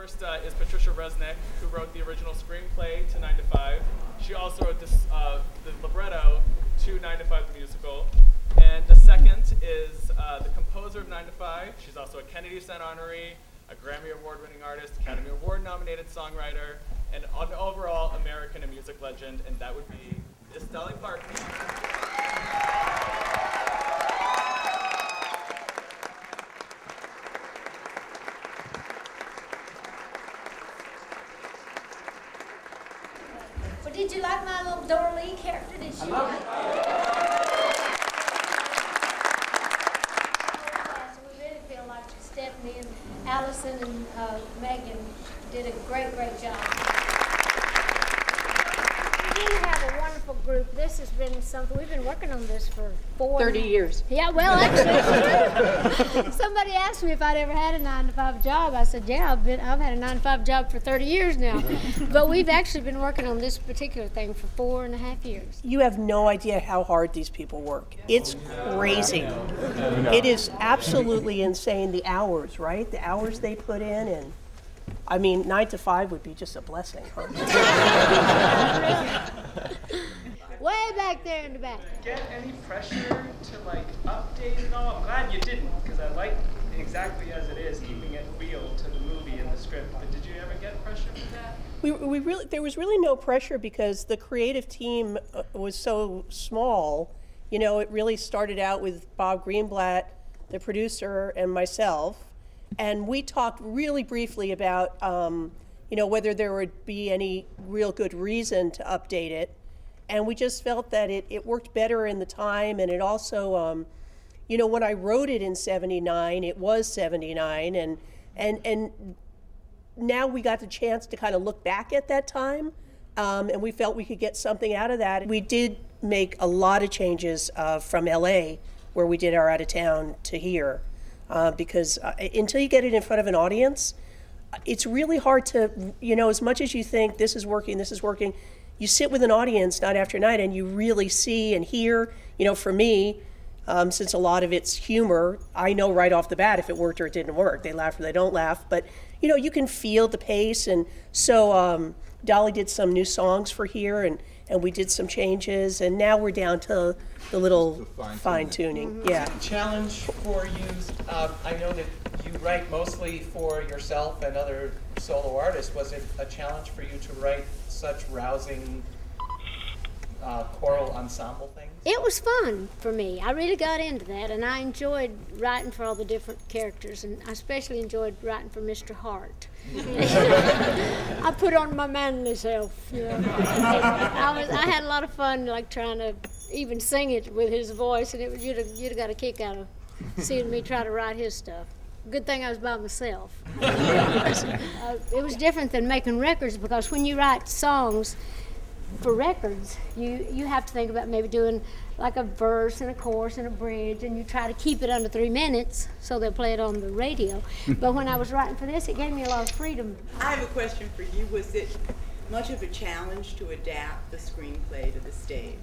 first is Patricia Resnick, who wrote the original screenplay to 9 to 5. She also wrote this, the libretto to 9 to 5 the musical. And the second is the composer of 9 to 5. She's also a Kennedy Center honoree, a Grammy Award-winning artist, Academy Award-nominated songwriter, and an overall American and music legend, and that would be Miss Dolly Parton. Well, did you like my little Dolly character? Did you like it? We really feel like Stephanie and Allison and Megan did a great job. We have a wonderful group. This has been something, we've been working on this for 30 years. Yeah, well, actually, somebody asked me if I'd ever had a 9 to 5 job. I said, yeah, I've had a 9 to 5 job for 30 years now. But we've actually been working on this particular thing for 4.5 years. You have no idea how hard these people work. It's crazy. It is absolutely insane, the hours, right? The hours they put in, and I mean, 9 to 5 would be just a blessing. Huh? Way back there in the back. Get any pressure to like update it all? I'm glad you didn't, because I like exactly as it is, keeping it real to the movie and the script. But did you ever get pressure from that? There was really no pressure because the creative team was so small. You know, it really started out with Bob Greenblatt, the producer, and myself. And we talked really briefly about, you know, whether there would be any real good reason to update it. And we just felt that it worked better in the time, and it also, you know, when I wrote it in '79, it was '79, and now we got the chance to kind of look back at that time, and we felt we could get something out of that. We did make a lot of changes from LA, where we did our out of town, to here. Because until you get it in front of an audience, it's really hard to, you know, as much as you think this is working, you sit with an audience night after night and you really see and hear, you know, for me, since a lot of it's humor, I know right off the bat if it worked or it didn't work. They laugh or they don't laugh, but, you know, you can feel the pace. And so Dolly did some new songs for here, and we did some changes, and now we're down to the little fine-tuning. Mm-hmm. Yeah. Challenge for you, I know that you write mostly for yourself and other solo artists. Was it a challenge for you to write such rousing choral ensemble things? It was fun for me. I really got into that, and I enjoyed writing for all the different characters, and I especially enjoyed writing for Mr. Hart. I put on my manly self. You know. I had a lot of fun, like trying to even sing it with his voice, and you'd have got a kick out of seeing me try to write his stuff. Good thing I was by myself. It was different than making records, because when you write songs for records, you have to think about maybe doing like a verse and a chorus and a bridge, and you try to keep it under 3 minutes so they'll play it on the radio. But when I was writing for this, it gave me a lot of freedom. I have a question for you. Was it much of a challenge to adapt the screenplay to the stage?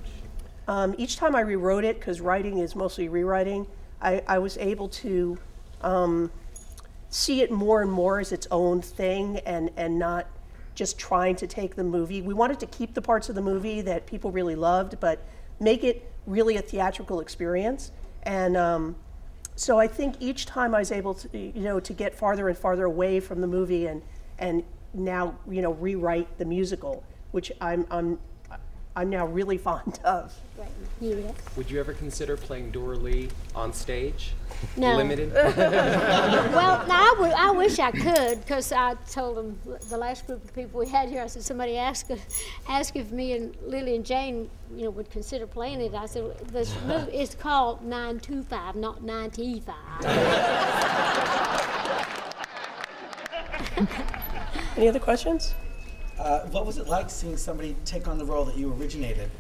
Each time I rewrote it, because writing is mostly rewriting, I was able to see it more and more as its own thing, and not just trying to take the movie. We wanted to keep the parts of the movie that people really loved, but make it really a theatrical experience. And so I think each time I was able to, you know, to get farther and farther away from the movie, and now, you know, rewrite the musical, which I'm now really fond of. Would you ever consider playing Dora Lee on stage? No. Limited? Well, no, I wish I could, because I told them, the last group of people we had here, I said, somebody asked if me and Lily and Jane, you know, would consider playing it. I said, this movie is called 925, not 95. Any other questions? What was it like seeing somebody take on the role that you originated?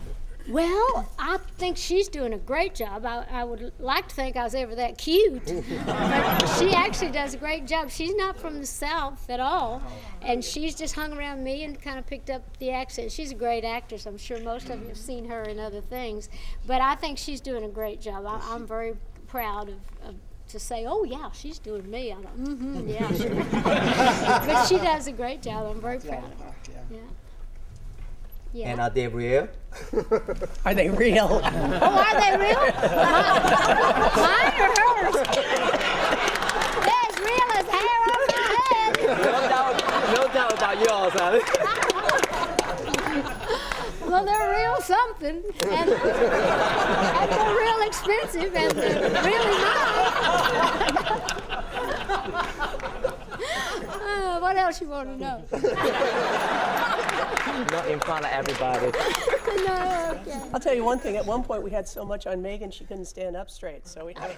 Well, I think she's doing a great job. I would like to think I was ever that cute, but she actually does a great job. She's not from the South at all, and she's just hung around me and kind of picked up the accent. She's a great actress. I'm sure most of you have seen her in other things, but I think she's doing a great job. I'm very proud of to say, oh yeah, she's doing me. I thought, yeah, sure. But she does a great job. I'm very proud of her. Yeah. Yeah. And are they real? Are they real? Oh, are they real? Mine or hers? They're as real as hair on my head. No doubt about yours, huh? Well, they're real something, and they're real expensive, and they're really mine. What else you want to know? Not in front of everybody. No, okay. I'll tell you one thing. At one point, we had so much on Megan, she couldn't stand up straight. So we had